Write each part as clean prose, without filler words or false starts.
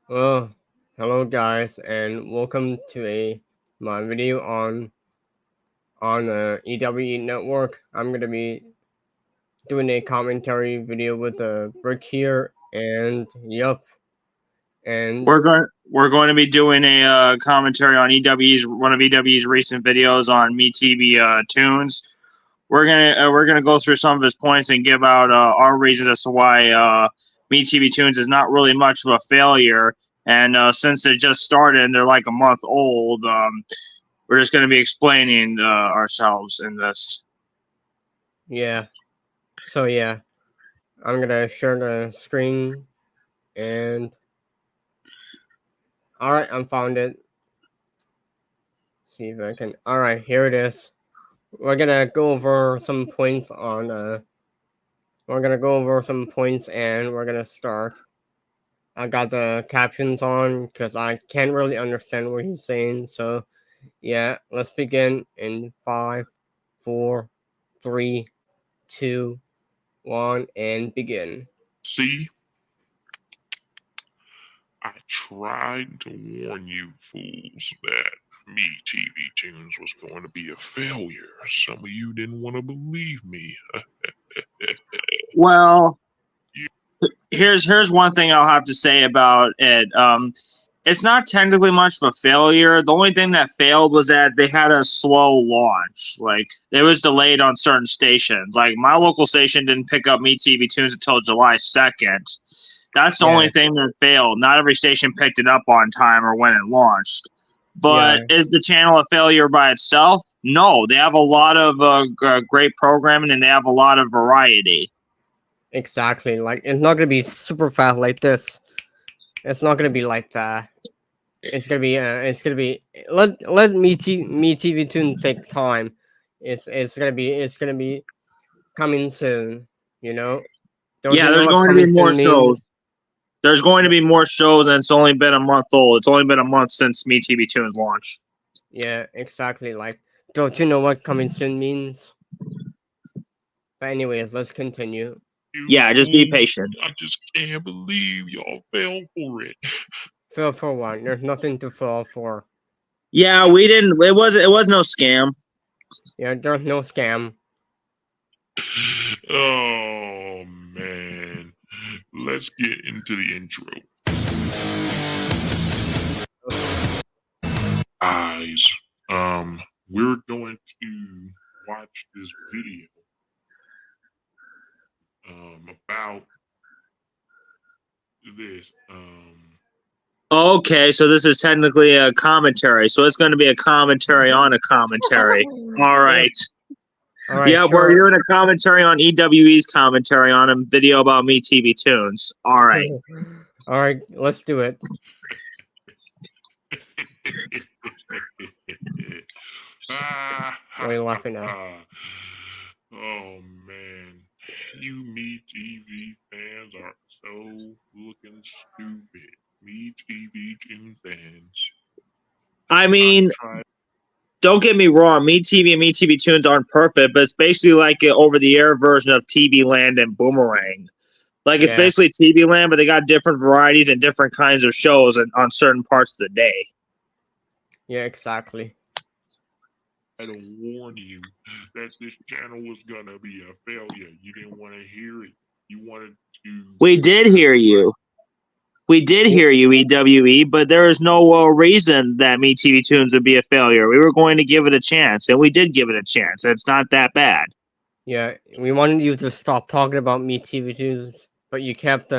Well, hello guys, and welcome to my video on EWE Network. I'm gonna be doing a commentary video with Brick here, and yup, and We're going to be doing a commentary on EWE's one of EWE's recent videos on MeTV Toons. We're gonna go through some of his points and give out our reasons as to why MeTV Toons is not really much of a failure. And since they just started and they're like a month old, we're just going to be explaining ourselves in this. yeah. So yeah, I'm gonna share the screen, and all right, I'm found it. See if I can. All right, here it is. We're gonna go over some points on. We're gonna go over some points, and we're gonna start. I got the captions on because I can't really understand what he's saying. So, yeah, let's begin in 5, 4, 3, 2, 1, and begin. See, I tried to warn you fools that MeTV Toons was going to be a failure. Some of you didn't want to believe me. Well, here's one thing I'll have to say about it. It's not technically much of a failure. The only thing that failed was that they had a slow launch. Like, it was delayed on certain stations. Like, my local station didn't pick up MeTV Tunes until July 2nd. That's the only thing that failed. Not every station picked it up on time or when it launched. But is the channel a failure by itself? No. They have a lot of great programming and they have a lot of variety. Exactly. Like, it's not gonna be super fast like this. It's not gonna be like that. It's gonna be. Let me TV Tune take time. It's gonna be coming soon. You know. Don't you know There's what going to coming be more soon means? shows. There's going to be more shows, and it's only been a month old. It's only been a month since MeTV Tunes launched. Yeah, exactly. Like, don't you know what coming soon means? But anyways, let's continue. Yeah, just be patient. I just can't believe y'all fell for it. Fell for one. There's nothing to fall for. Yeah, we didn't. It was no scam. Yeah, there's no scam. Oh man, let's get into the intro. Guys, we're going to watch this video about this. Okay, so this is technically a commentary. So it's going to be a commentary on a commentary. All right. All right. Yeah, sure. we're doing a commentary on EWE's commentary on a video about MeTV Tunes. All right. All right, let's do it. What are you laughing at? Oh man, you MeTV fans are so looking stupid. MeTV Toon fans. I mean, don't get me wrong. MeTV and MeTV Tunes aren't perfect, but it's basically like an over-the-air version of TV Land and Boomerang. Like, it's basically TV Land, but they got different varieties and different kinds of shows on certain parts of the day. Yeah, exactly. I had to warn you that this channel was gonna be a failure. You didn't want to hear it. You wanted to. We did hear you. We did hear you, EWE, but there is no reason that MeTV Tunes would be a failure. We were going to give it a chance, and we did give it a chance. It's not that bad. Yeah, we wanted you to stop talking about MeTV Tunes, but you kept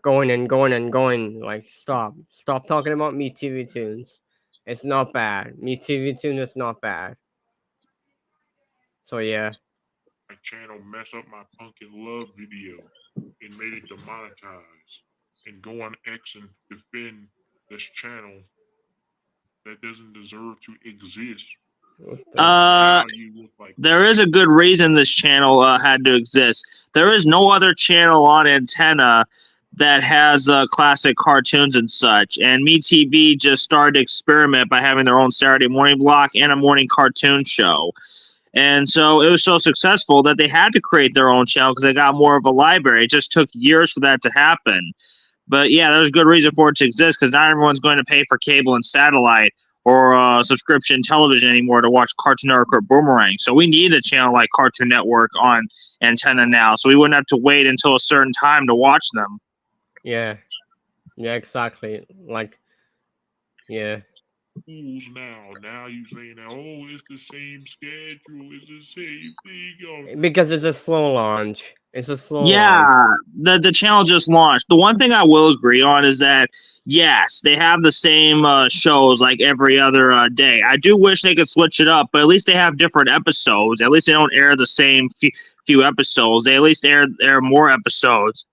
going and going and going. Like, stop talking about MeTV Tunes. It's not bad. MeTV Tune is not bad. So yeah. My channel mess up my Pumpkin Love video and made it demonetized, and go on X and defend this channel that doesn't deserve to exist. There is a good reason this channel had to exist. There is no other channel on Antenna that has classic cartoons and such. And MeTV just started to experiment by having their own Saturday morning block and a morning cartoon show. And so it was so successful that they had to create their own channel because they got more of a library. It just took years for that to happen. But yeah, there's good reason for it to exist because not everyone's going to pay for cable and satellite or subscription television anymore to watch Cartoon Network or Boomerang. So we need a channel like Cartoon Network on antenna now, so we wouldn't have to wait until a certain time to watch them. Yeah. Yeah, exactly. Like, yeah. Schools now you saying that, oh, it's the same schedule, it's the same thing. Because it's a slow launch. It's a slow Yeah, launch. the channel just launched. The one thing I will agree on is that yes, they have the same shows like every other day. I do wish they could switch it up, but at least they have different episodes. At least they don't air the same few episodes. They at least air more episodes.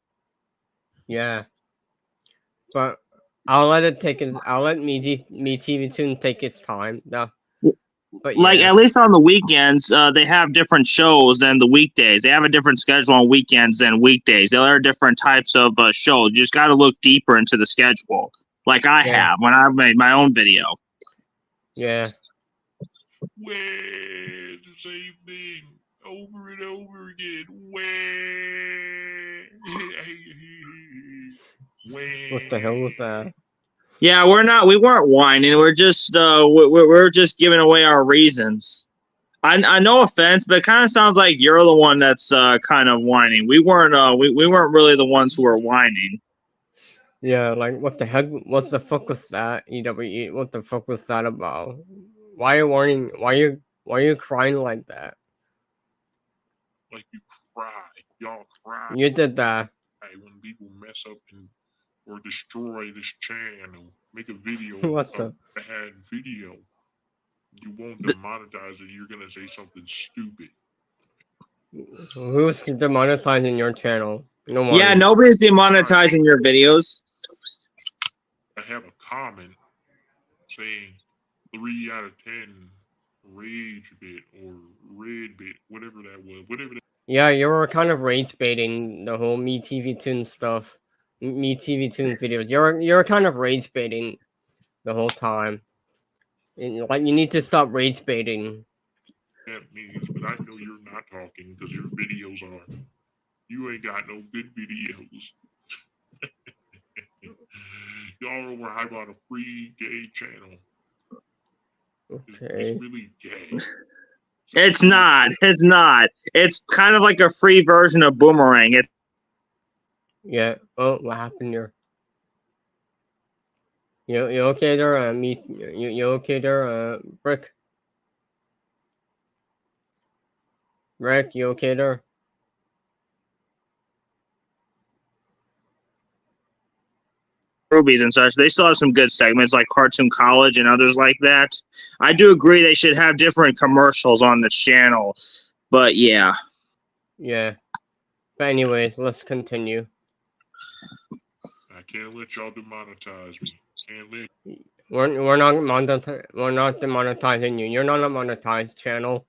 Yeah. But I'll let it take its. I'll let MeTV Toons take its time. No. But Like yeah. at least on the weekends, they have different shows than the weekdays. They have a different schedule on weekends than weekdays. They'll air different types of shows. You just got to look deeper into the schedule, like I Yeah. have when I made my own video. Yeah. Where's the same thing over and over again? Where? What the hell was that? Yeah, we weren't whining. We're just we're just giving away our reasons. I no offense, but it kind of sounds like you're the one that's kind of whining. We weren't we weren't really the ones who were whining. Yeah, like what the heck? What the fuck was that? EWE. What the fuck was that about? Why are you warning? Why are you crying like that? Like you cry, y'all cry. You did that. When people mess up or destroy this channel, make a video What of the? bad video, you won't demonetize it. You're gonna say something stupid. Who's demonetizing your channel? No one. Yeah, nobody's demonetizing your videos. I have a comment saying 3 out of 10 rage bit or red bit, whatever that was, whatever that. Yeah, you were kind of rage baiting the whole MeTV Toons stuff, MeTV Toons videos. You're kind of rage baiting the whole time. And, like, you need to stop rage baiting. That means, but I know you're not talking because your videos are. You ain't got no good videos. Y'all were hype on a free gay channel. Okay. It's really gay. It's not. It's not. It's kind of like a free version of Boomerang. Yeah. Oh, what happened here? You okay there? You okay there? Rick. Rick, you okay there? Rubies and such. They still have some good segments like Cartoon College and others like that. I do agree they should have different commercials on the channel, but yeah. Yeah. But anyways, let's continue. I can't let y'all demonetize me. Can't let. We're not demonetizing you. You're not a monetized channel.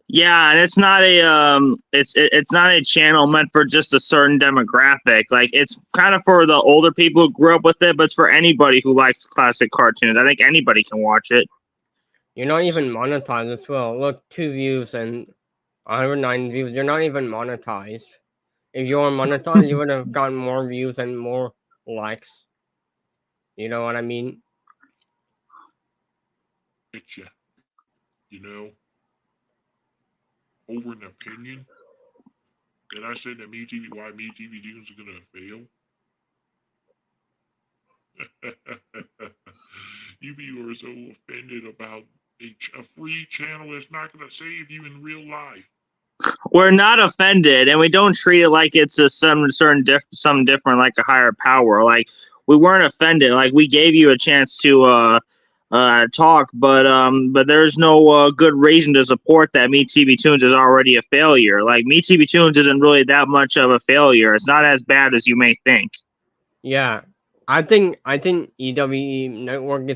Yeah, and it's not a it's not a channel meant for just a certain demographic. Like it's kind of for the older people who grew up with it, but it's for anybody who likes classic cartoons. I think anybody can watch it. You're not even monetized as well. Look, 2 views and 109 views. You're not even monetized. If you were monetized, you would have gotten more views and more likes. You know what I mean? Get ya. You know, over an opinion. And I said that why MeTV Toons are gonna fail. You people are so offended about a free channel that's not gonna save you in real life. We're not offended, and we don't treat it like it's a something different, like a higher power. Like we weren't offended. Like we gave you a chance to talk, but there's no good reason to support that MeTV Toons is already a failure. Like MeTV Toons isn't really that much of a failure. It's not as bad as you may think. Yeah. I think EWE Network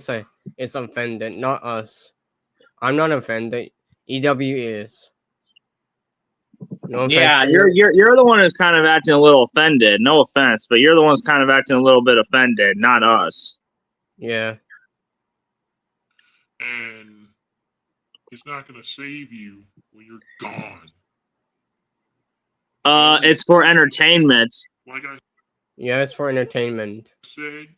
is offended, not us. I'm not offended. EW is. No offense Yeah, to you. you're the one who's kind of acting a little offended. No offense, but you're the one's kind of acting a little bit offended, not us. Yeah. And it's not gonna save you when you're gone. It's for entertainment. Like I Yeah, it's for entertainment. Said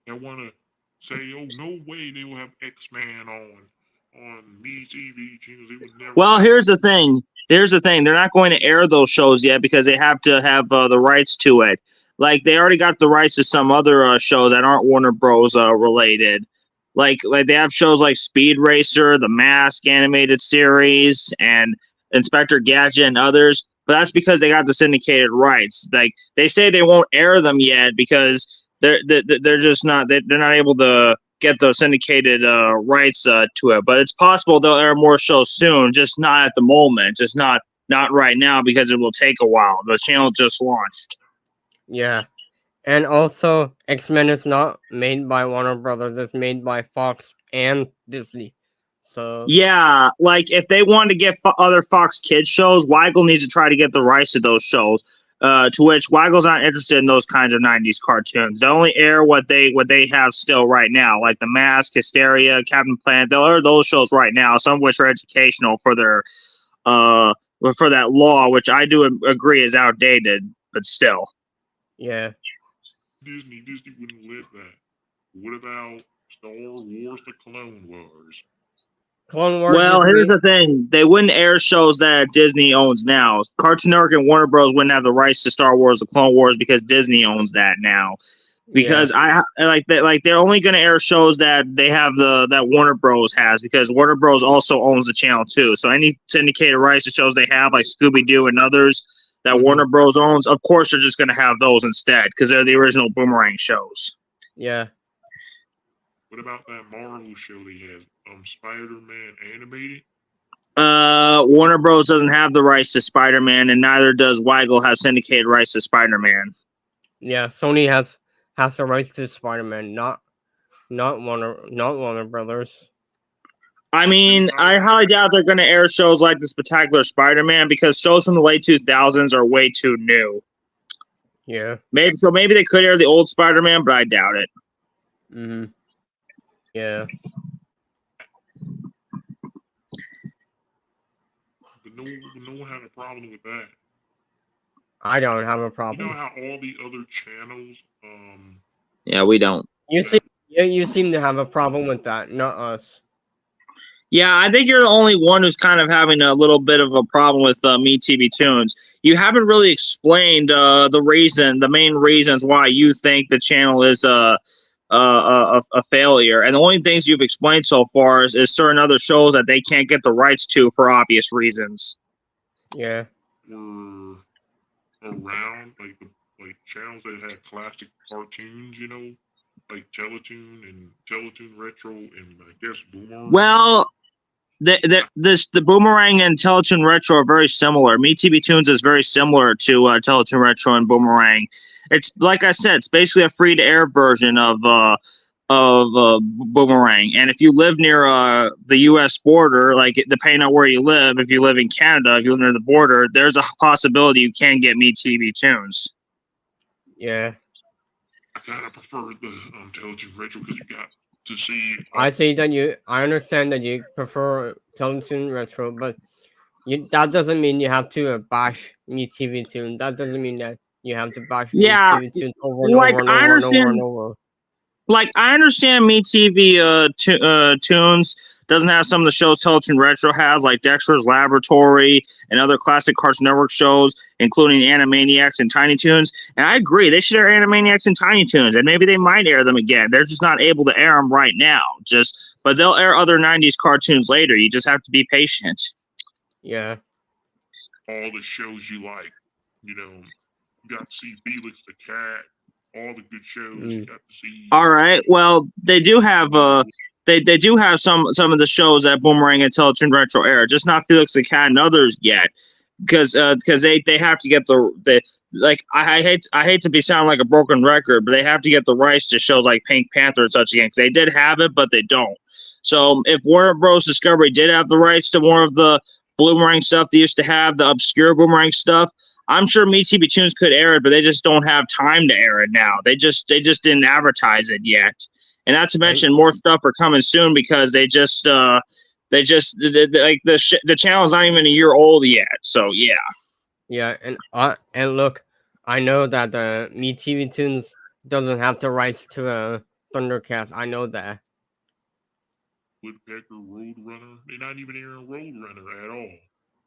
they want to say, "Oh, no way they will have X-Men on MeTV channels. They would never." Well, here's the thing. They're not going to air those shows yet because they have to have the rights to it. Like they already got the rights to some other shows that aren't Warner Bros. Related. Like they have shows like Speed Racer, the Mask animated series, and Inspector Gadget and others. But that's because they got the syndicated rights. Like they say they won't air them yet because they're just not they're not able to get the syndicated rights to it. But it's possible they'll air more shows soon, just not at the moment, just not right now because it will take a while. The channel just launched. Yeah. And also, X-Men is not made by Warner Brothers. It's made by Fox and Disney. So Yeah, like if they want to get other Fox Kids shows, Weigel needs to try to get the rights to those shows. To which Weigel's not interested in those kinds of '90s cartoons. They only air what they have still right now, like The Mask, Hysteria, Captain Planet. They'll air those shows right now, some of which are educational for their for that law, which I do agree is outdated, but still. yeah. Disney wouldn't let that. What about Star Wars: The Clone Wars? Clone Wars Well, is here's made. the thing. They wouldn't air shows that Disney owns now. Cartoon Network and Warner Bros. Wouldn't have the rights to Star Wars: The Clone Wars because Disney owns that now. Yeah. Because I like that, like they're only going to air shows that they have that Warner Bros. Has because Warner Bros. Also owns the channel too. So any syndicated rights to shows they have, like Scooby Doo and others that Mhm. Warner Bros. Owns, of course they're just going to have those instead because they're the original Boomerang shows. Yeah. What about that Marvel show they have? Spider-Man animated? Warner Bros. Doesn't have the rights to Spider-Man, and neither does Weigel have syndicated rights to Spider-Man. Yeah. Sony has the rights to Spider-Man, not Warner Brothers. I mean, I highly doubt they're going to air shows like the Spectacular Spider-Man because shows from the late 2000s are way too new. Yeah. Maybe they could air the old Spider-Man, but I doubt it. Mhm. Yeah. But no one had a problem with that. I don't have a You problem. know how all the other channels, Yeah, we don't. You seem to have a problem with that, not us. Yeah, I think you're the only one who's kind of having a little bit of a problem with MeTV Toons. You haven't really explained the main reasons why you think the channel is a failure. And the only things you've explained so far is certain other shows that they can't get the rights to for obvious reasons. Yeah. were around, like channels that had classic cartoons, you know, like Teletoon and Teletoon Retro and I guess Boomerang. Well, the Boomerang and Teletoon Retro are very similar. MeTV Toons is very similar to Teletoon Retro and Boomerang. It's like I said, it's basically a free to air version of Boomerang. And if you live near the U.S. border, like depending on where you live, if you live in Canada, if you live near the border, there's a possibility you can get MeTV Toons. Yeah. I kind of prefer the Teletoon Retro because you got to see. I understand that you prefer Teletoon Retro, but that doesn't mean you have to bash MeTV Toon. That doesn't mean that you have to bash MeTV Toon over and like over and I over and over understand. and over. Like I understand MeTV Toons doesn't have some of the shows Teletoon Retro has, like Dexter's Laboratory and other classic Cartoon Network shows, including Animaniacs and Tiny Toons. And I agree, they should air Animaniacs and Tiny Toons, and maybe they might air them again. They're just not able to air them right now. But they'll air other '90s cartoons later. You just have to be patient. Yeah. All the shows you like, you know, you got to see Felix the Cat. All the good shows you got to see. All right. Well, they do have they do have some of the shows that Boomerang and Teletoon Retro air, just not Felix the Cat and others yet, because they have to get the like I hate to be sound like a broken record, but they have to get the rights to shows like Pink Panther and such again, because they did have it, but they don't. So if Warner Bros. Discovery did have the rights to more of the Boomerang stuff they used to have, the obscure Boomerang stuff, I'm sure MeTV Toons could air it, but they just don't have time to air it now. They just didn't advertise it yet. And not to mention, more stuff are coming soon because the channel's not even a year old yet. So yeah. Yeah, and look, I know that the MeTV Toons doesn't have the rights to Thundercats. I know that. Woodpecker, Roadrunner. They're not even airing Roadrunner at all.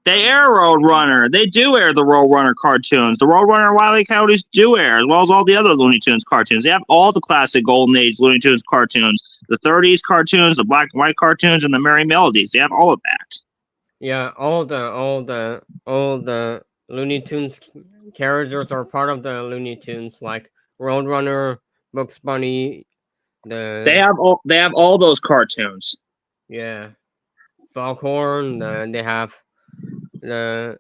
They air Roadrunner. They do air the Roadrunner cartoons. The Roadrunner and Wile E. Coyotes do air, as well as all the other Looney Tunes cartoons. They have all the classic Golden Age Looney Tunes cartoons. The 30s cartoons, the black and white cartoons, and the Merry Melodies. They have all of that. Yeah, all the Looney Tunes characters are part of the Looney Tunes, like Roadrunner, Bugs Bunny. They have all those cartoons. Yeah, Foghorn. They have the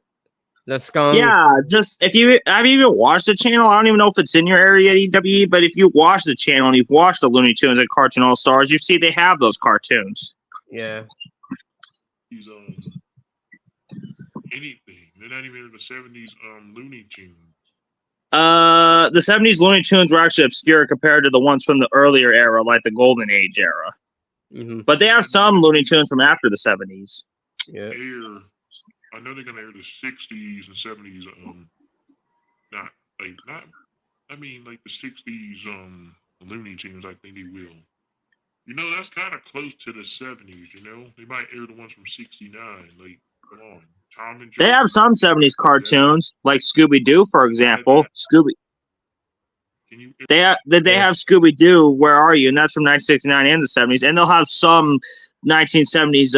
skunk. Yeah, just if you have you even watched the channel, I don't even know if it's in your area at EWE, but if you watch the channel and you've watched the Looney Tunes and Cartoon All Stars, you see they have those cartoons. Yeah. He's anything. They're not even in the 70s Looney Tunes. The 70s Looney Tunes were actually obscure compared to the ones from the earlier era, like the Golden Age era. Mm-hmm. But they have some Looney Tunes from after the 70s. Yeah. I know they're gonna air the 60s and 70s. Not like the 60s Looney Tunes. I think they will. You know, that's kind of close to the 70s. You know, they might air the ones from '69. Like, come on, Tom and Jerry. They have some 70s cartoons, like Scooby Doo, for example. They have Scooby Doo. Where Are You? And that's from 1969 and the 70s. And they'll have some 1970s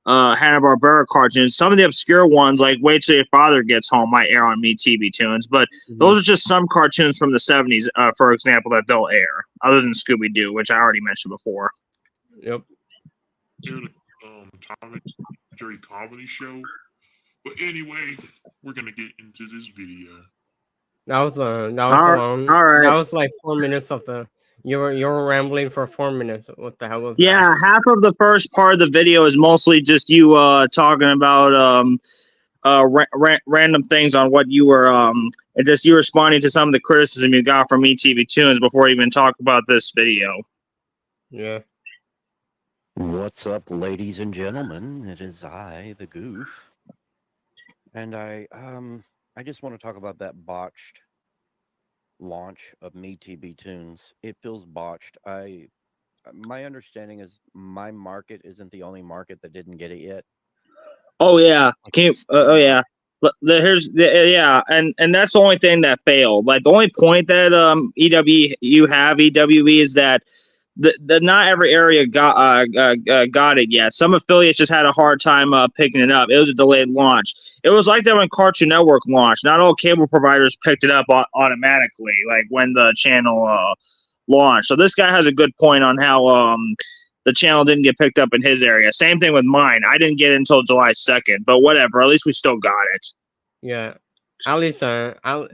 Hanna-Barbera cartoons. Some of the obscure ones, like Wait Till Your Father Gets Home, might air on MeTV Toons. But those are just some cartoons from the 70s, for example, that they'll air, other than Scooby Doo, which I already mentioned before. Yep. Tom and Jerry comedy show. But anyway, we're gonna get into this video. That was long. All right. That was like 4 minutes of the. You were rambling for 4 minutes. What the hell was that? Yeah, half of the first part of the video is mostly just you talking about random things on what you were and just you responding to some of the criticism you got from ETV Toons before you even talk about this video. Yeah. What's up, ladies and gentlemen? It is I, the Goof, and I just want to talk about that botched launch of MeTV Toons. It feels botched. My understanding is my market isn't the only market that didn't get it yet. Oh yeah, yeah. Yeah, and that's the only thing that failed. Like the only point that EWE is that the not every area got it yet. Some affiliates just had a hard time picking it up. It was a delayed launch. It was like that when Cartoon Network launched. Not all cable providers picked it up automatically, like when the channel launched. So this guy has a good point on how the channel didn't get picked up in his area. Same thing with mine. I didn't get it until July 2nd, but whatever. At least we still got it. Yeah. At least I'll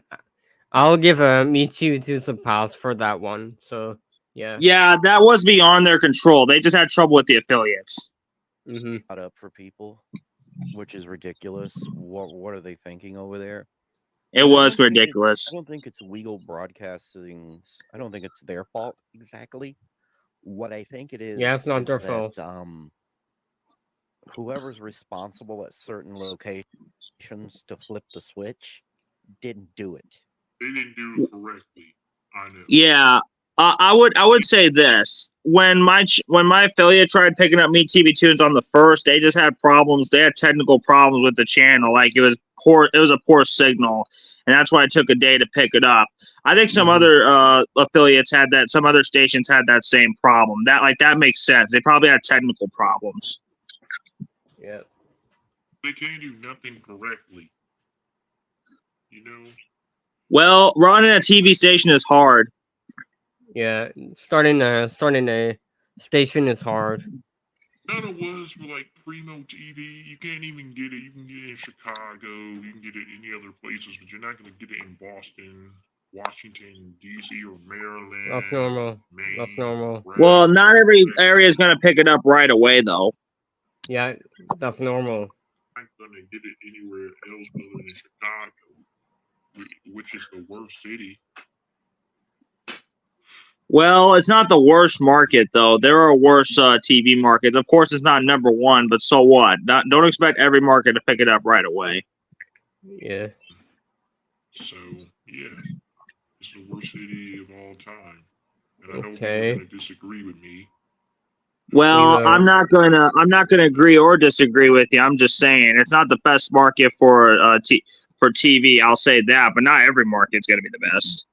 give MeTV Toons a pass for that one. So yeah. Yeah, that was beyond their control. They just had trouble with the affiliates. Not up for people, which is ridiculous. What are they thinking over there? It was ridiculous. I don't think it's legal broadcasting. I don't think it's their fault exactly. What I think it is. Yeah, it's not their fault. Whoever's responsible at certain locations to flip the switch didn't do it. They didn't do it correctly. I know. Yeah. I would say this: when my affiliate tried picking up MeTV Toons on the first, they just had problems. They had technical problems with the channel. Like it was poor. It was a poor signal, and that's why it took a day to pick it up. I think some other affiliates had that. Some other stations had that same problem. That makes sense. They probably had technical problems. Yeah. They can't do nothing correctly. You know. Well, running a TV station is hard. Yeah, starting a station is hard. None of was for like Primo TV. You can't even get it. You can get it in Chicago. You can get it in any other places, but you're not going to get it in Boston, Washington, D.C., or Maryland. That's normal. Maine, That's normal. Well, not every area is going to pick it up right away, though. Yeah, that's normal. I'm not going to get it anywhere else other than Chicago, which is the worst city. Well, it's not the worst market, though. There are worse TV markets. Of course, it's not number one, but so what? Don't expect every market to pick it up right away. Yeah. So, yeah, it's the worst city of all time. And I know people Okay. are going to disagree with me. Well, Either- I'm not gonna agree or disagree with you. I'm just saying it's not the best market for for TV. I'll say that, but not every market's gonna be the best.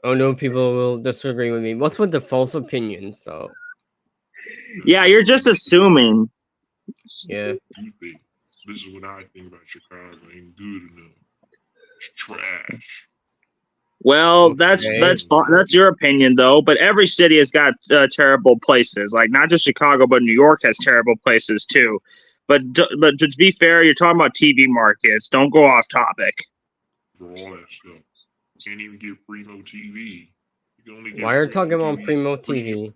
Oh no, people will disagree with me. What's with the false opinions, though? Yeah, you're just assuming. Yeah. You think this is what I think about Chicago ain't good enough. It's trash. Well, Okay. that's fine. That's your opinion, though. But every city has got terrible places. Like not just Chicago, but New York has terrible places too. But to be fair, you're talking about TV markets. Don't go off topic. For all that stuff. Can't even get Primo TV. You can only get Why are you Primo talking about TV. Primo TV?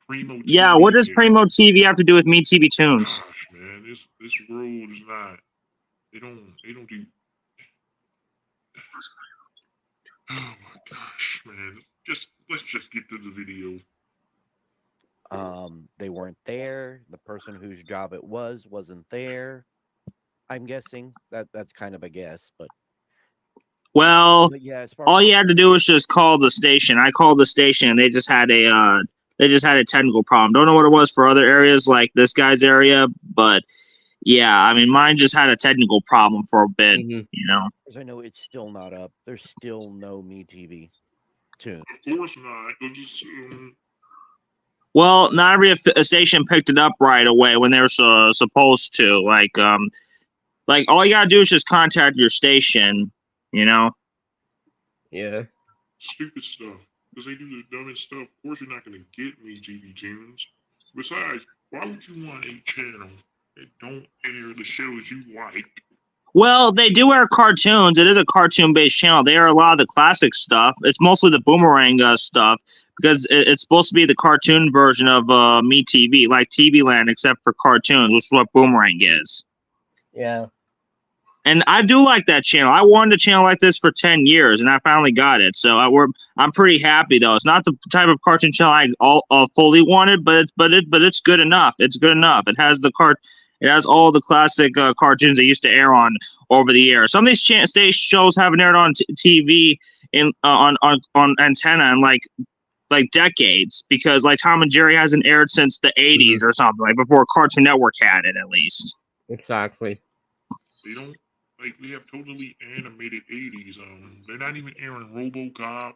Primo TV. Yeah, what does here. Primo TV have to do with MeTV Toons? Gosh, man, this world is not. They don't do. Oh my gosh, man! Let's just get to the video. They weren't there. The person whose job it wasn't there. I'm guessing that's kind of a guess, but Well, yeah, as far all you had to do was just call the station. I called the station, and they just had a technical problem. Don't know what it was for other areas like this guy's area, but yeah, I mean, mine just had a technical problem for a bit. Mhm. You know. as I know, it's still not up. There's still no MeTV Toons. Of course not. It's, Well, not every station picked it up right away when they were supposed to. Like all you gotta do is just contact your station. You know. Yeah. stupid stuff. Because they do the dumbest stuff. Of course, you're not going to get MeTV Toons. Besides, why would you want a channel that don't air the shows you like? Well, they do air cartoons. It is a cartoon-based channel. They air a lot of the classic stuff. It's mostly the Boomerang stuff because it's supposed to be the cartoon version of MeTV, like TV Land, except for cartoons, which is what Boomerang is. Yeah. And I do like that channel. I wanted a channel like this for 10 years, and I finally got it. So I'm pretty happy though. It's not the type of cartoon channel I fully wanted, but it's good enough. It's good enough. It has it has all the classic cartoons they used to air on over the air. Some of these stage shows haven't aired on TV on antenna in like decades because like Tom and Jerry hasn't aired since the 80s or something, like before Cartoon Network had it at least. Exactly. They don't like they have totally animated 80s. They're not even airing RoboCop.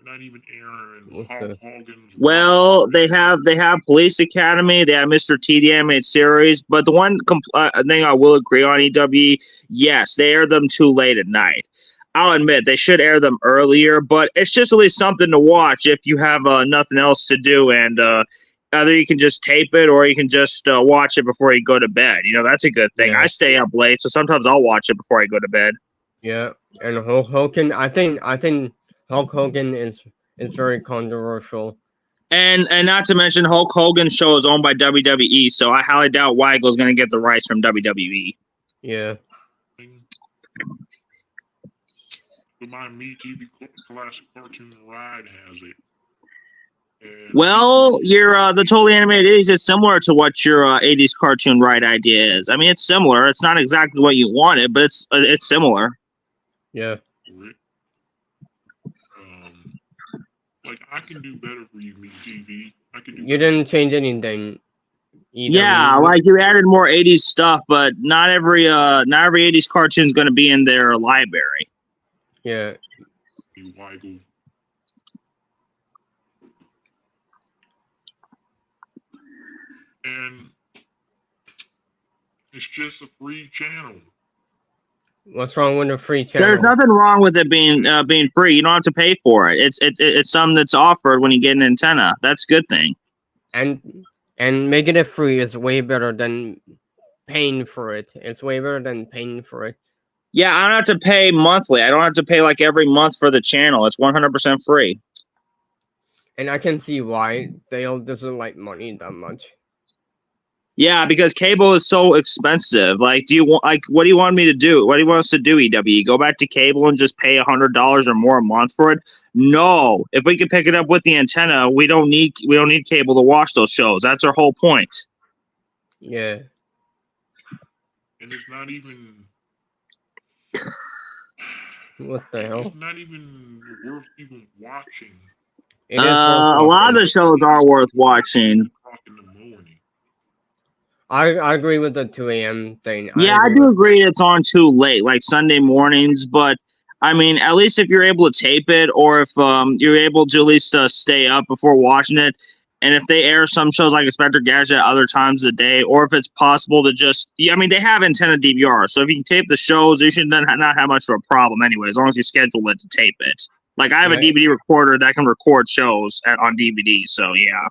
They're not even airing What's Hulk the- Hogan's. Well, they have Police Academy. They have Mr. T, the animated series. But the one thing I will agree on, EWE, yes, they air them too late at night. I'll admit they should air them earlier, but it's just at least something to watch if you have nothing else to do, and either you can just tape it or you can just watch it before you go to bed. You know, that's a good thing. Yeah. I stay up late, so sometimes I'll watch it before I go to bed. Yeah. And Hulk Hogan, I think Hulk Hogan is very controversial. And not to mention Hulk Hogan's show is owned by WWE, so I highly doubt Weigel's going to get the rights from WWE. Yeah. But my MeTV classic cartoon ride has it. And Well, your the totally animated 80s is similar to what your 80s cartoon ride idea is. I mean, it's similar. It's not exactly what you wanted, but it's similar. Yeah. Like I can do better for you, MeTV. I can do. You didn't change anything. Yeah, like you added more 80s stuff, but not every 80s cartoon is going to be in their library. Yeah. You Weigel. And it's just a free channel. What's wrong with a free channel? There's nothing wrong with it being free. You don't have to pay for it. It's something that's offered when you get an antenna. That's a good thing. And making it free is way better than paying for it. It's way better than paying for it. Yeah, I don't have to pay monthly. I don't have to pay like every month for the channel. It's 100% free. And I can see why Dale doesn't like money that much. Yeah, because cable is so expensive. Like, what do you want me to do? What do you want us to do, EWE? Go back to cable and just pay $100 or more a month for it? No. If we can pick it up with the antenna, we don't need cable to watch those shows. That's our whole point. Yeah. And it's not even. What the hell? It's not even worth even watching. It is worth A lot of watching. the shows are worth watching. 2 o'clock in the morning. I agree with the 2 a.m. thing. Yeah, I do agree it's on too late, like Sunday mornings. But I mean, at least if you're able to tape it, or if you're able to at least stay up before watching it, and if they air some shows like Inspector Gadget at other times of the day, or if it's possible to just, I mean, they have antenna DVR, so if you can tape the shows, you should not have much of a problem anyway, as long as you schedule it to tape it. Like I have a DVD recorder that can record shows on DVD, so yeah.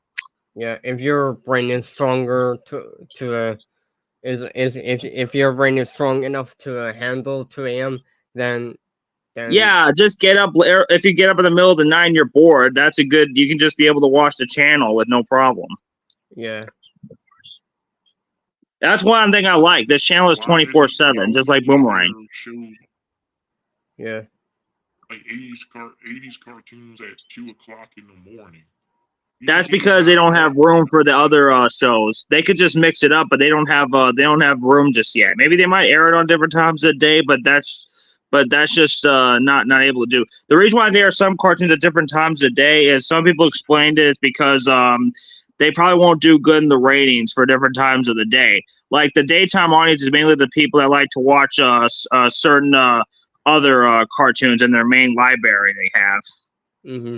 Yeah, if your brain is stronger if your brain is strong enough to handle 2 a.m., then yeah, just get up. If you get up in the middle of the night and you're bored, that's a good. You can just be able to watch the channel with no problem. Yeah, that's one thing I like. This channel is 24/7, just like Boomerang. Yeah, like 80s cartoons at 2 o'clock in the morning. That's because they don't have room for the other shows. They could just mix it up, but they don't have room just yet. Maybe they might air it on different times of the day, but that's just not able to do. The reason why there are some cartoons at different times of the day is some people explained it is because they probably won't do good in the ratings for different times of the day. Like the daytime audience is mainly the people that like to watch certain other cartoons in their main library they have. Mm-hmm.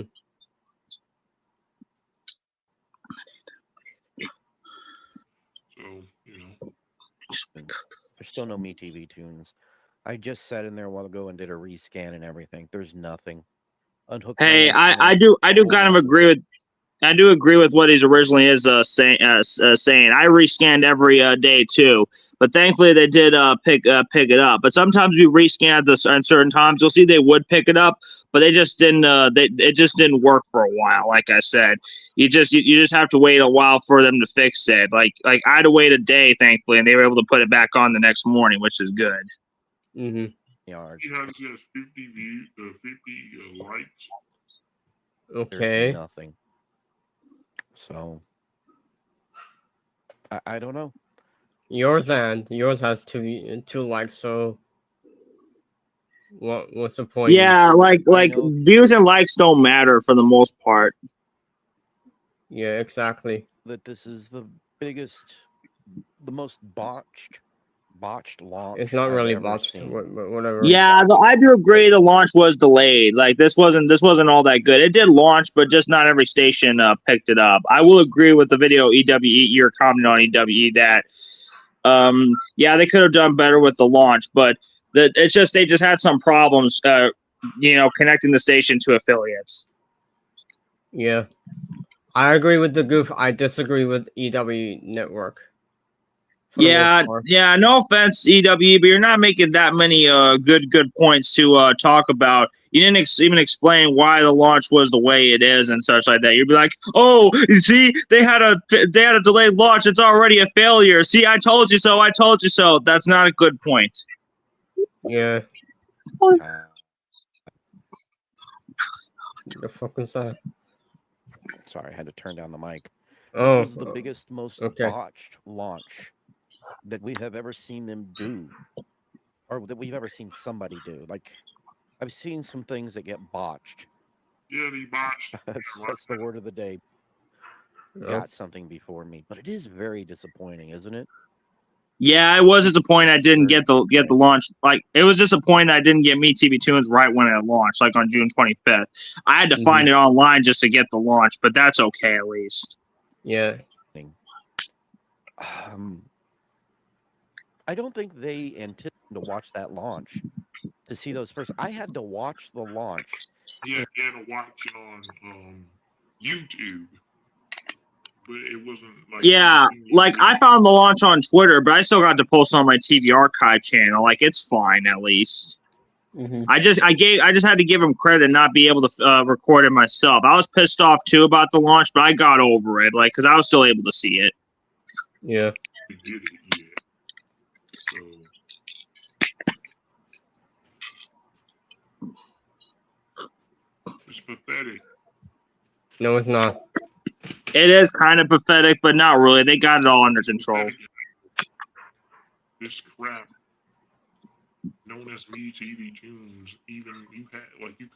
So, you know. There's still no MeTV Toons. I just sat in there a while ago and did a rescan and everything. There's nothing. Unhooked. Hey, I do kind of agree with. I do agree with what he's originally is saying. I rescanned every day too, but thankfully they did pick it up. But sometimes we rescan this at certain times. You'll see they would pick it up, but they just didn't. It just didn't work for a while. Like I said, you just have to wait a while for them to fix it. Like I had to wait a day, thankfully, and they were able to put it back on the next morning, which is good. Mm-hmm. Yards. He has 50 views, 50 likes. Okay. There's nothing. So I don't know. Yours has two likes. So what's the point? Yeah, like views and likes don't matter for the most part. Yeah, exactly. That this is the most botched launch. It's not really I've ever botched, seen. but whatever. Yeah, I do agree the launch was delayed. Like this wasn't all that good. It did launch, but just not every station picked it up. I will agree with the video EWE. You're commenting on EWE that yeah, they could have done better with the launch, but they just had some problems connecting the station to affiliates. Yeah. I agree with the goof. I disagree with EWE Network. Yeah. No offense, EWE, but you're not making that many good points to talk about. You didn't even explain why the launch was the way it is and such like that. You'd be like, "Oh, you see, they had a delayed launch. It's already a failure. See, I told you so. I told you so." That's not a good point. Yeah. The fuck is that? Sorry, I had to turn down the mic. Oh, this was the biggest, most botched launch that we have ever seen them do, or that we've ever seen somebody do. Like, I've seen some things that get botched. Yeah, they botched. That's the word of the day. Got something before me, but it is very disappointing, isn't it? Yeah, I was disappointed I didn't get the launch. Like, it was disappointing I didn't get MeTV Toons right when it launched, like on June 25th. I had to find it online just to get the launch, but that's okay at least. Yeah. I don't think they anticipated to watch that launch to see those first. I had to watch the launch. Yeah, you had to watch it on YouTube. But it wasn't like... Yeah, like I found the launch on Twitter, but I still got to post on my TV archive channel. Like, it's fine at least. I just had to give him credit and not be able to record it myself. I was pissed off too about the launch, but I got over it, like, because I was still able to see it. Yeah. You did it, yeah. So it's pathetic. No, it's not. It is kind of pathetic, but not really. They got it all under control. This crap. known as MeTV Toons, even you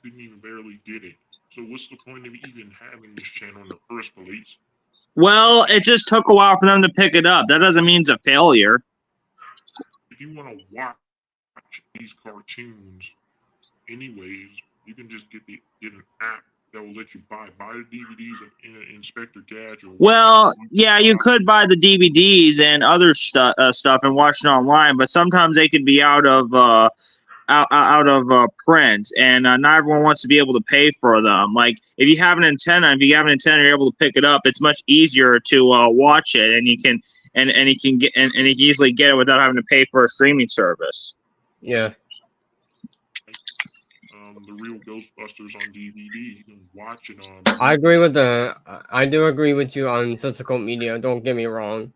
couldn't even barely get it. So what's the point of even having this channel in the first place? Well, it just took a while for them to pick it up. That doesn't mean it's a failure. If you want to watch these cartoons, anyways, you can just get an app that will let you buy the DVDs and Inspector Gadget. Well, yeah, you could buy the DVDs and other stuff and watch it online, but sometimes they could be out of print, and not everyone wants to be able to pay for them. Like if you have an antenna, you're able to pick it up. It's much easier to watch it, and you can easily get it without having to pay for a streaming service. Yeah. The real Ghostbusters on DVD. You can watch it on. I do agree with you on physical media. Don't get me wrong.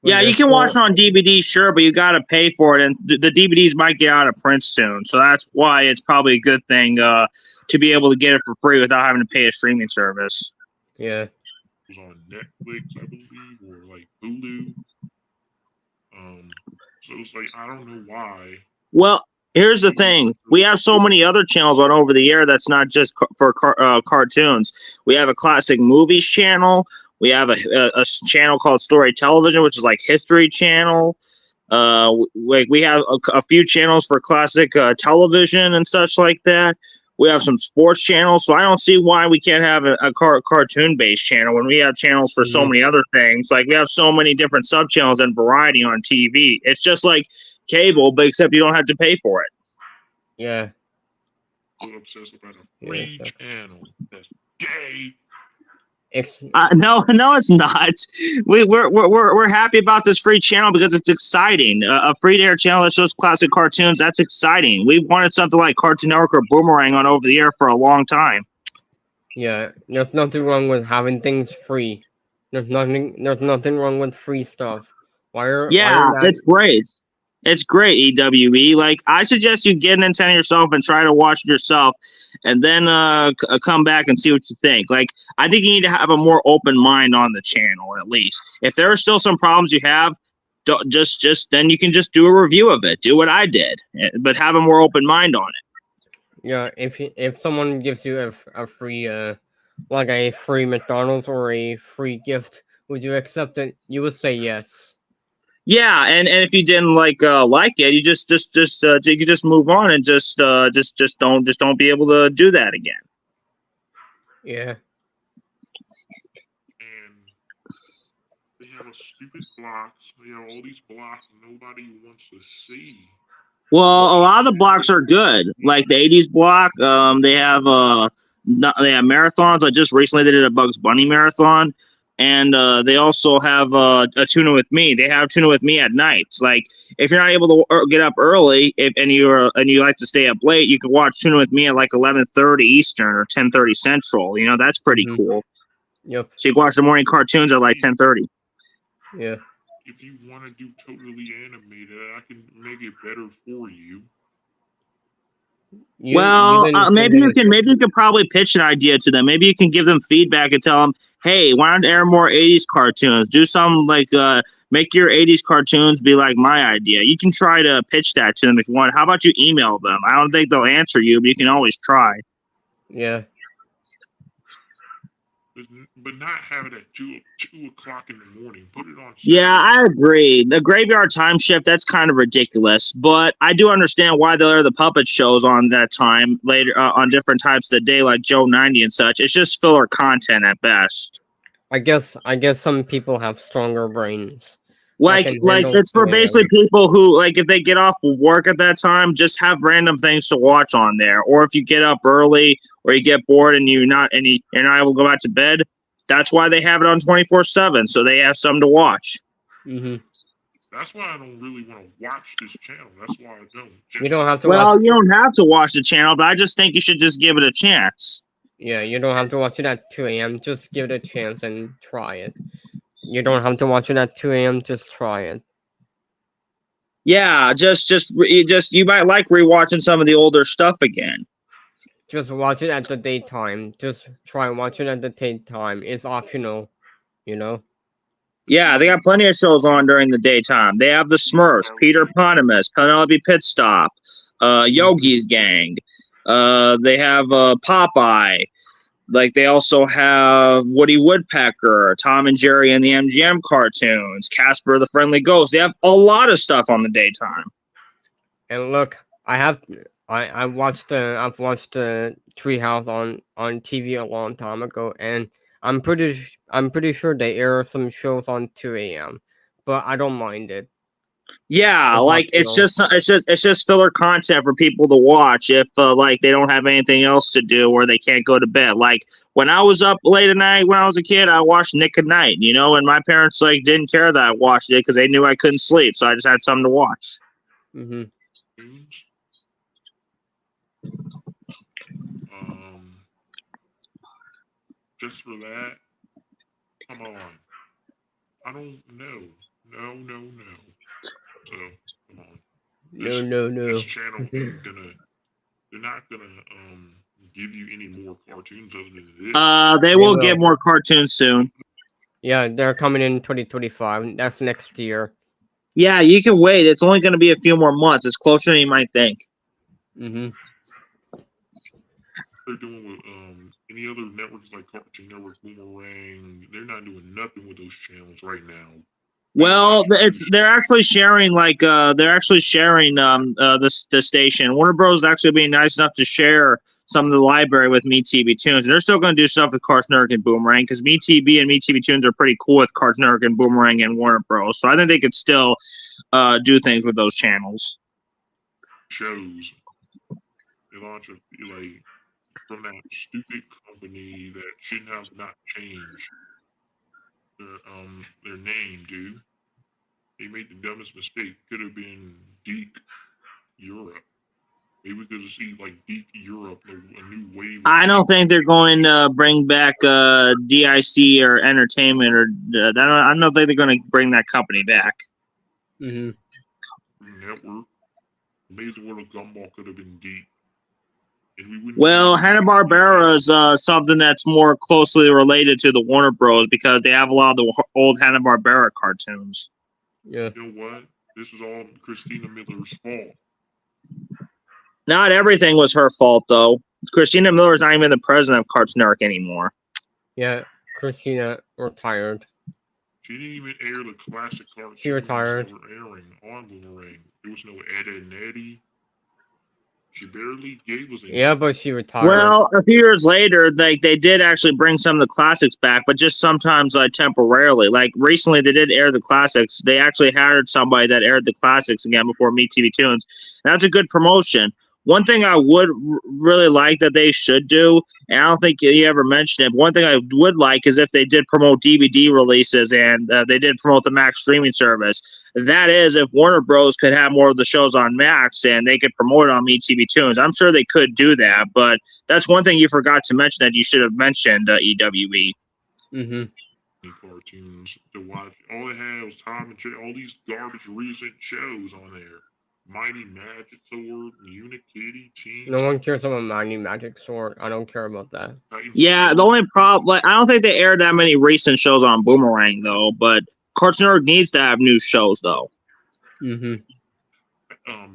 But Yeah, you can watch it on DVD, sure, but you got to pay for it, and the DVDs might get out of print soon. So that's why it's probably a good thing to be able to get it for free without having to pay a streaming service. Yeah. It was on Netflix, I believe, or like Hulu. So it's like I don't know why. Well, here's the thing: we have so many other channels on over the air that's not just for cartoons. We have a classic movies channel. We have a channel called Story Television, which is like History Channel. We have a few channels for classic television and such like that. We have some sports channels, so I don't see why we can't have a cartoon-based channel when we have channels for so many other things. Like we have so many different sub-channels and variety on TV. It's just like cable, but except you don't have to pay for it. Yeah. So obsessed about a free channel that's gay. No, it's not. We're happy about this free channel because it's exciting. A free-to-air channel that shows classic cartoons, that's exciting. We've wanted something like Cartoon Network or Boomerang on over the air for a long time. Yeah, there's nothing wrong with having things free. There's nothing wrong with free stuff. It's great. It's great, EWE. Like, I suggest you get an antenna yourself and try to watch it yourself, and then come back and see what you think. Like, I think you need to have a more open mind on the channel, at least. If there are still some problems you have, then you can just do a review of it. Do what I did, but have a more open mind on it. Yeah, if someone gives you a free like a free McDonald's or a free gift, would you accept it? You would say yes. Yeah, and if you didn't like it, you you could just move on and just don't be able to do that again. Yeah. And they have a stupid blocks. They have all these blocks nobody wants to see. Well, a lot of the blocks are good, like the '80s block. They have marathons. I just recently did a Bugs Bunny marathon. And they also have a Tune In With Me. They have Tune In With Me at nights. Like if you're not able to get up early, and you like to stay up late, you can watch Tune In With Me at like 11:30 Eastern or 10:30 Central. You know, that's pretty cool. Yep. So you can watch the morning cartoons at like 10:30. Yeah. If you want to do totally animated, I can make it better for you. Maybe you can probably pitch an idea to them. Maybe you can give them feedback and tell them, hey, why don't air more 80s cartoons? Do some like make your 80s cartoons be like my idea. You can try to pitch that to them if you want. How about you email them? I don't think they'll answer you, but you can always try. Yeah. But not have it at 2 o'clock in the morning. Put it on Saturday. Yeah, I agree. The graveyard time shift, that's kind of ridiculous. But I do understand why there are the puppet shows on that time later on different types of the day, like Joe 90 and such. It's just filler content at best. I guess some people have stronger brains. Like it's for basically people who, like, if they get off work at that time, just have random things to watch on there. Or if you get up early or you get bored and you're not able to go back to bed, that's why they have it on 24/7, so they have something to watch. Mm-hmm. That's why I don't really want to watch this channel. That's why I don't. You don't have to. You don't have to watch the channel, but I just think you should just give it a chance. Yeah, you don't have to watch it at 2 a.m. Just give it a chance and try it. You don't have to watch it at 2 a.m. Just try it. Yeah, you might like rewatching some of the older stuff again. Just watch it at the daytime. Just try and watch it at the daytime. It's optional, you know? Yeah, they got plenty of shows on during the daytime. They have the Smurfs, Peter Potamus, Penelope Pitstop, Yogi's Gang. They have Popeye. Like they also have Woody Woodpecker, Tom and Jerry and the MGM cartoons, Casper the Friendly Ghost. They have a lot of stuff on the daytime. And look, I've watched the Treehouse on TV a long time ago, and I'm pretty sure they air some shows on 2 a.m. But I don't mind it. Yeah, It's not like it's chill. just filler content for people to watch if like they don't have anything else to do or they can't go to bed. Like when I was up late at night when I was a kid, I watched Nick at Night, you know, and my parents like didn't care that I watched it because they knew I couldn't sleep, so I just had something to watch. Mm-hmm. Tunes. Just for that, come on. I don't know. No. So come on. No. This channel ain't gonna. They're not gonna give you any more cartoons other than this. They will get more cartoons soon. Yeah, they're coming in 2025. That's next year. Yeah, you can wait. It's only going to be a few more months. It's closer than you might think. Mm-hmm. They're doing with any other networks like Cartoon Network, Boomerang. They're not doing nothing with those channels right now. Well, they're actually sharing the station. Warner Bros. Is actually being nice enough to share some of the library with MeTV Toons. They're still going to do stuff with Cartoon Network and Boomerang because MeTV and MeTV Toons are pretty cool with Cartoon Network and Boomerang and Warner Bros. So I think they could still do things with those channels. Shows. They launch like from that stupid company that shouldn't have not changed their name, dude. They made the dumbest mistake. Could have been Deep Europe. Maybe we could have seen like Deep Europe, a new wave. I don't think they're going to bring back DIC or Entertainment or I don't think they're going to bring that company back. Mm-hmm. Network. Amazing World of Gumball could have been Deep. Well, Hanna-Barbera is something that's more closely related to the Warner Bros. Because they have a lot of the old Hanna-Barbera cartoons. Yeah. You know what? This is all Christina Miller's fault. Not everything was her fault, though. Christina Miller is not even the president of Cartoon Network anymore. Yeah, Christina retired. She didn't even air the classic cartoons. She retired. That were airing on Boomerang. There was no Ed and Eddie. She barely gave us Yeah, but she retired. Well, a few years later, they did actually bring some of the classics back, but just sometimes temporarily. Like recently, they did air the classics. They actually hired somebody that aired the classics again before MeTV Toons. That's a good promotion. One thing I would really like that they should do, and I don't think you ever mentioned it, but one thing I would like is if they did promote DVD releases and they did promote the Max streaming service. That is, if Warner Bros. Could have more of the shows on Max and they could promote it on MeTV Toons. I'm sure they could do that, but that's one thing you forgot to mention that you should have mentioned, EWE. Mm-hmm. Cartoons to watch. All they had was Tom and Jerry, all these garbage recent shows on there. Mighty Magic Sword, Unikitty, Teen. No one cares about Mighty Magic Sword. I don't care about that. Yeah, the only problem, I don't think they aired that many recent shows on Boomerang, though, but Cartoon Network needs to have new shows, though. Mm-hmm.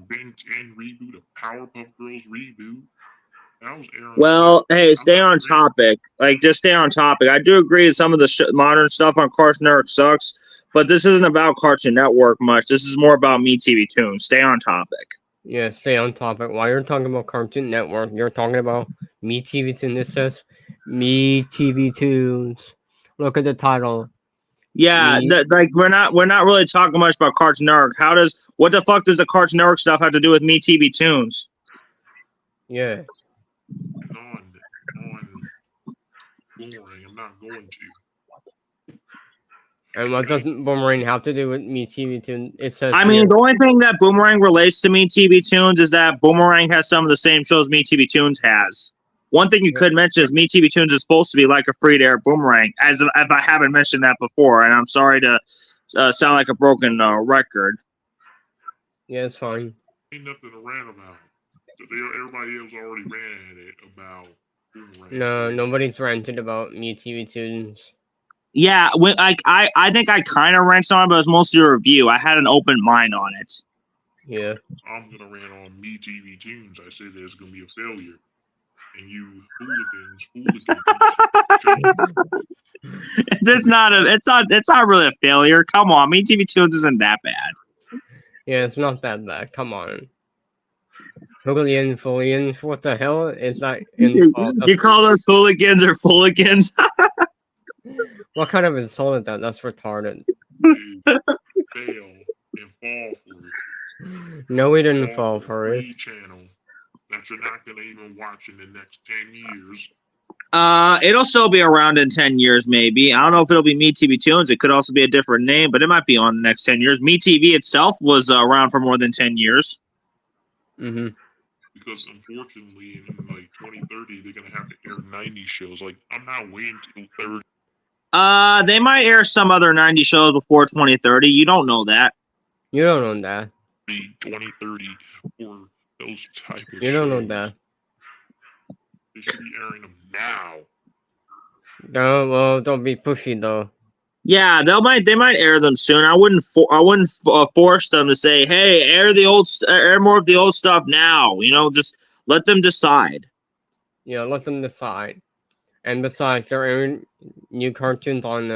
Ben 10 reboot, a Powerpuff Girls reboot. That was airing. Well, hey, stay on topic. Like, just stay on topic. I do agree that some of the modern stuff on Cartoon Network sucks, but this isn't about Cartoon Network much. This is more about MeTV Toons. Stay on topic. Yeah, stay on topic. While you're talking about Cartoon Network, you're talking about MeTV Toons. This says MeTV Toons. Look at the title. Yeah, we're not really talking much about Cartoon Network. What the fuck does the Cartoon Network stuff have to do with MeTV Toons? Yeah. On Boomerang, I'm not going to. And what does Boomerang have to do with MeTV Toons? It says. I mean, the only thing that Boomerang relates to MeTV Toons is that Boomerang has some of the same shows MeTV Toons has. One thing you could mention is MeTV Toons is supposed to be like a free-to-air Boomerang, as if I haven't mentioned that before, and I'm sorry to sound like a broken record. Yeah, it's fine. Ain't nothing to rant about. Everybody else already ranted about Boomerang. No, nobody's ranted about MeTV Toons. Yeah, I think I kind of ranted on it, but it was mostly a review. I had an open mind on it. Yeah. I'm gonna rant on MeTV Toons. I said it's gonna be a failure, and you hooligans, It's not really a failure. Come on, MeTV Toons isn't that bad. Yeah, it's not that bad. Come on. Hooligans, what the hell is that insult? You call those hooligans or fooligans? What kind of insult is that? That's retarded. fail and fall for it. No, we didn't fall for it. Free channel that you're not gonna even watch in the next 10 years. It'll still be around in 10 years, maybe. I don't know if it'll be MeTV Toons. It could also be a different name, but it might be on the next 10 years. MeTV itself was around for more than 10 years. Mm-hmm. Because unfortunately, in like 2030, they're gonna have to air 90 shows. Like, I'm not waiting till 30. They might air some other 90 shows before 2030. You don't know that. You don't know that. 2030 for those type of You don't know shows. that. They should be airing them now. No, well, don't be pushy though. Yeah, they might air them soon. I wouldn't force them to say, "Hey, air more of the old stuff now." You know, just let them decide. Yeah, let them decide. And besides, they're airing new cartoons on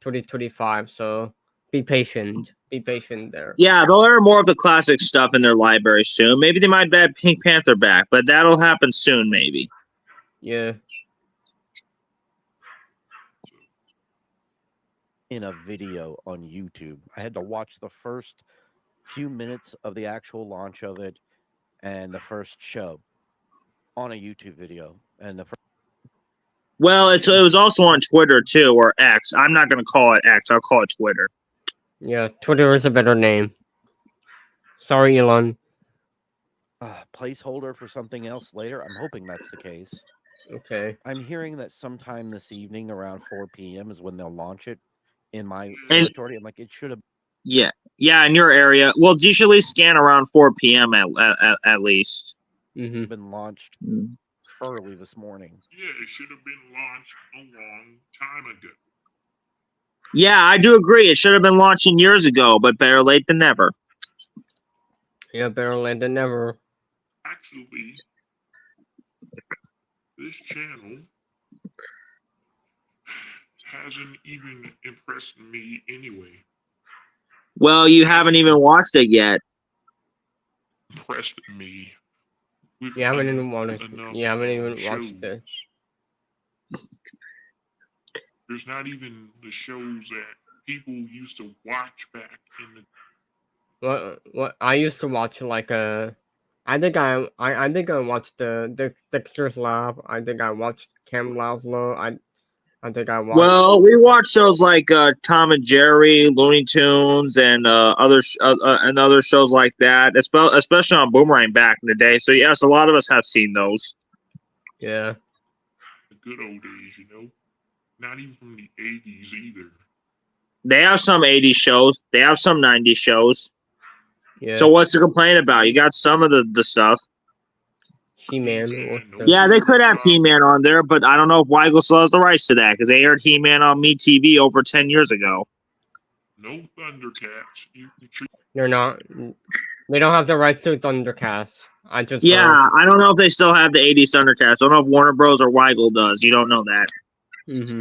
2025, so be patient. Be patient there. Yeah, they'll air more of the classic stuff in their library soon. Maybe they might add Pink Panther back, but that'll happen soon, maybe. Yeah. In a video on YouTube, I had to watch the first few minutes of the actual launch of it and the first show on a YouTube video. And the Well, it was also on Twitter too, or X. I'm not gonna call it X. I'll call it Twitter. Yeah, Twitter is a better name. Sorry, Elon. placeholder for something else later. I'm hoping that's the case. Okay. I'm hearing that sometime this evening around 4 p.m. is when they'll launch it in my And- territory. I'm like, it should have. Yeah, in your area. Well, you should at least scan around 4 p.m. at least. Mm-hmm. been launched early this morning. Yeah, it should have been launched a long time ago. Yeah, I do agree. It should have been launching years ago, but better late than never. Yeah, better late than never. Actually, this channel hasn't even impressed me anyway. Well, you haven't even watched it yet. Impressed me. With You haven't even watched. enough, You haven't even shows. watched it. There's not even the shows that people used to watch back in the. What I used to watch like I think I watched the Dexter's Lab. I think I watched Cam Laszlo. I think I watched. Well, we watch shows like Tom and Jerry, Looney Tunes, and other shows like that, especially on Boomerang back in the day. So yes, a lot of us have seen those. Yeah. The good old days, you know. Not even from the 80s either. They have some 80s shows. They have some 90s shows. Yeah. So what's to complain about? You got some of the stuff. He-Man. Yeah, they could have He-Man on there, but I don't know if Weigel still has the rights to that because they aired He-Man on MeTV over 10 years ago. No Thundercats. You can treat. They're not. They don't have the rights to Thundercats. I just. Yeah, heard. I don't know if they still have the 80s Thundercats. I don't know if Warner Bros. Or Weigel does. You don't know that. Mm-hmm.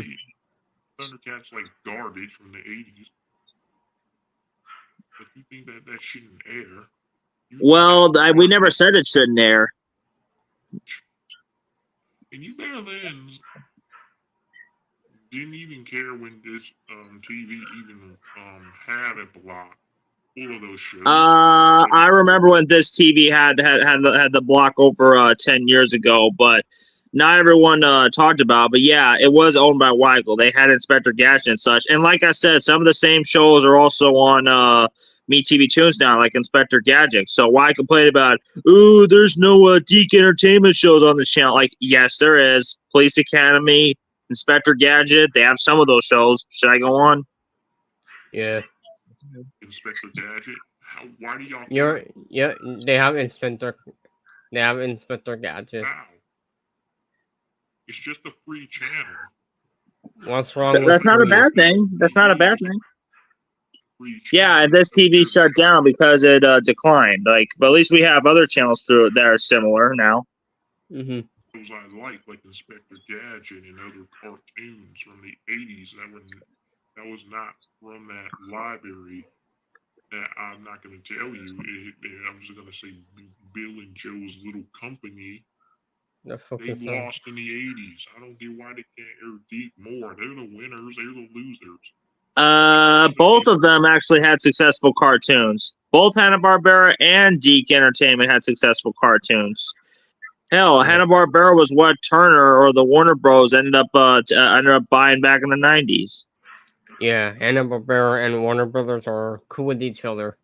Thundercats like garbage from the 80s. But you think that shouldn't air? Well, we never said it shouldn't air. And you Maryland's didn't even care when this TV even had a block full of those shows. I remember when this TV had the block over 10 years ago, but not everyone talked about it. But yeah, it was owned by Weigel. They had Inspector Gadget and such. And like I said, some of the same shows are also on MeTV Toons now, like Inspector Gadget. So why complain about, ooh, there's no Geek Entertainment shows on this channel? Like, yes, there is. Police Academy, Inspector Gadget, they have some of those shows. Should I go on? Yeah. Inspector Gadget. Why do y'all? Yeah. They have Inspector. They have Inspector Gadget. Wow. It's just a free channel. What's wrong with That's not a free? bad thing. That's not a bad thing. free Yeah, channel. and this TV shut down because it declined. Like, but at least we have other channels through it that are similar now. Mm-hmm. Those I like Inspector Gadget and other cartoons from the 80s that was not from that library. That I'm not going to tell you. I'm just going to say Bill and Joe's Little Company. The They focus on. lost in the 80s. I don't get why they can't air Deep more. They're the winners. They're the losers. Both of them actually had successful cartoons. Both Hanna-Barbera and Deke Entertainment had successful cartoons. Hell, Yeah. Hanna-Barbera was what Turner or the Warner Bros. ended up buying back in the 90s. Yeah, Hanna-Barbera and Warner Brothers are cool with each other.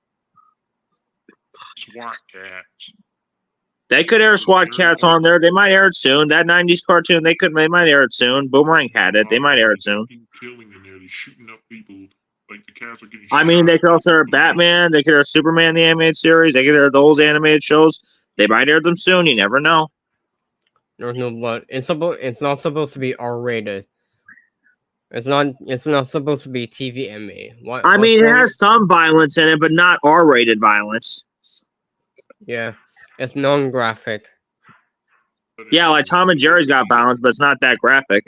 SWAT Cats. They could air SWAT Cats on there. They might air it soon. That 90s cartoon, they might air it soon. Boomerang had it. They might air it soon. Killing in there. They're shooting up people. Like the cats are getting I mean, they shot. could also air Batman. They could air Superman, the animated series. They could air those animated shows. They might air them soon. You never know. There's no blood. It's not supposed to be R-rated. It's not supposed to be TVMA. I mean, it has some violence in it, but not R-rated violence. Yeah, it's non-graphic. Yeah, like Tom and Jerry's got violence, but it's not that graphic.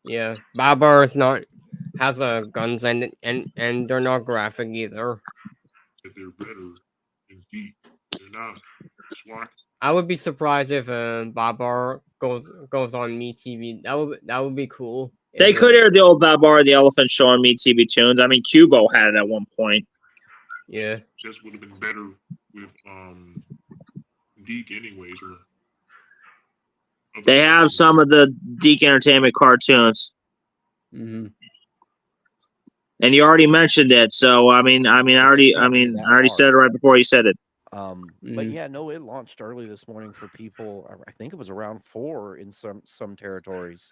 Yeah, Babar is not has guns and they're not graphic either. They're better than Deep. They're not. SWAT. I would be surprised if Babar goes on MeTV. That would be cool. They could air the old Babar the Elephant Show on MeTV Toons. I mean, Cubo had it at one point. Yeah. This would have been better with Deke anyways. They have some of the Deke Entertainment cartoons. Mm-hmm. And you already mentioned it, so I already said it right before you said it. But yeah, no, it launched early this morning for people. I think it was around 4 in some territories.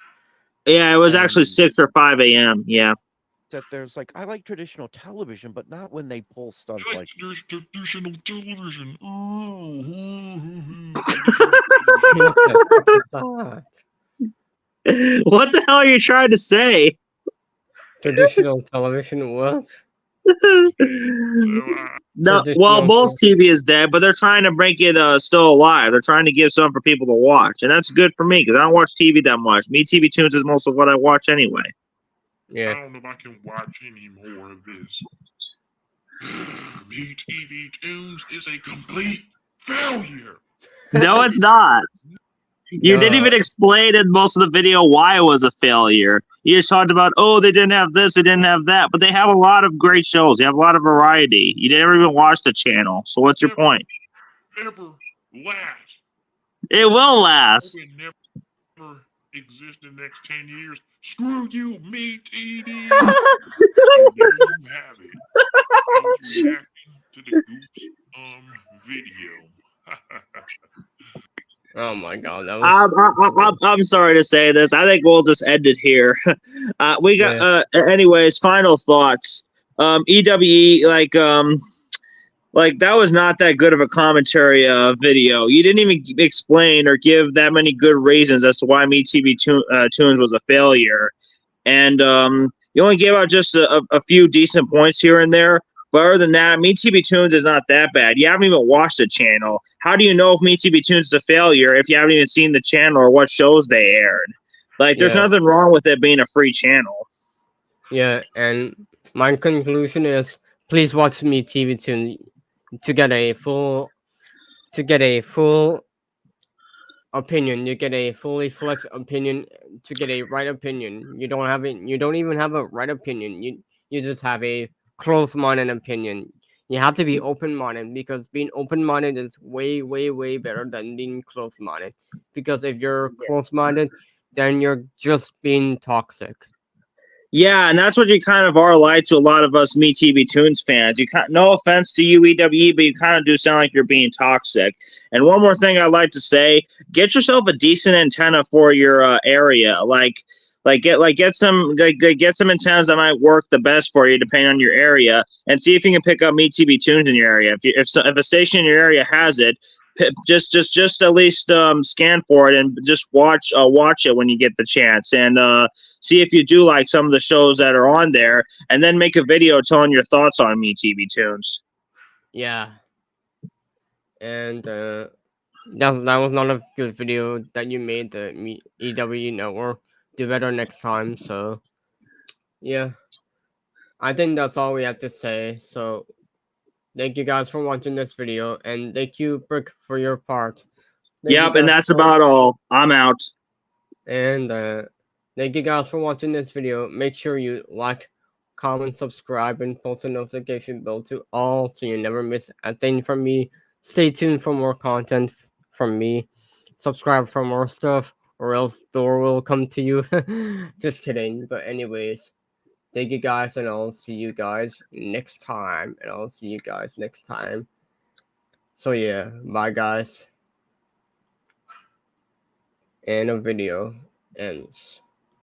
Yeah, it was actually 6 or 5 a.m. Yeah. That there's like, I like traditional television, but not when they pull stunts like traditional television. What the hell are you trying to say? Traditional television, what? No, well, most TV is dead, but they're trying to make it still alive. They're trying to give something for people to watch, and that's good for me because I don't watch TV that much. MeTV Toons is most of what I watch anyway. Yeah. I don't know if I can watch any more of this. MeTV Toons is a complete failure. No, it's not. You didn't even explain in most of the video why it was a failure. You just talked about, oh, they didn't have this, they didn't have that, but they have a lot of great shows. They have a lot of variety. You never even watched the channel. So what's your point? Never last. It will last. It will never exist in the next 10 years. Screw you, MeTV. So there you have it. I was reacting to the Goof's video. Oh my god, that was... I'm sorry to say this. I think we'll just end it here. We got anyways, final thoughts. EWE, like that was not that good of a commentary video. You didn't even explain or give that many good reasons as to why MeTV Toons was a failure. And you only gave out just a few decent points here and there. But other than that, MeTV Toons is not that bad. You haven't even watched the channel. How do you know if MeTV Toons is a failure if you haven't even seen the channel or what shows they aired? Like, there's nothing wrong with it being a free channel. Yeah, and my conclusion is, please watch MeTV Toons to get a full opinion. You get a fully fledged opinion to get a right opinion. You don't even have a right opinion. You just have a closed-minded opinion. You have to be open-minded because being open-minded is way, way, way better than being closed-minded. Because if you're closed-minded, then you're just being toxic. Yeah, and that's what you kind of are like to a lot of us MeTV Toons fans. No offense to you, EWE, but you kind of do sound like you're being toxic. And one more thing I'd like to say: get yourself a decent antenna for your area. Get some antennas that might work the best for you, depending on your area, and see if you can pick up MeTV Toons in your area. If a station in your area has it, just at least scan for it and just watch it when you get the chance, and see if you do like some of the shows that are on there, and then make a video telling your thoughts on MeTV Toons. Yeah. And that was not a good video that you made, the EWE Network. Do better next time. So yeah, I think that's all we have to say. So thank you guys for watching this video, and thank you, Brick, for your part. Thank you Yep, and guys that's for- about all. I'm out. And thank you guys for watching this video. Make sure you like, comment, subscribe, and post a notification bell to all so you never miss a thing from me. Stay tuned for more content from me. Subscribe for more stuff, or else the door will come to you. Just kidding. But anyways, thank you guys, and I'll see you guys next time. So yeah, bye guys. And a video ends.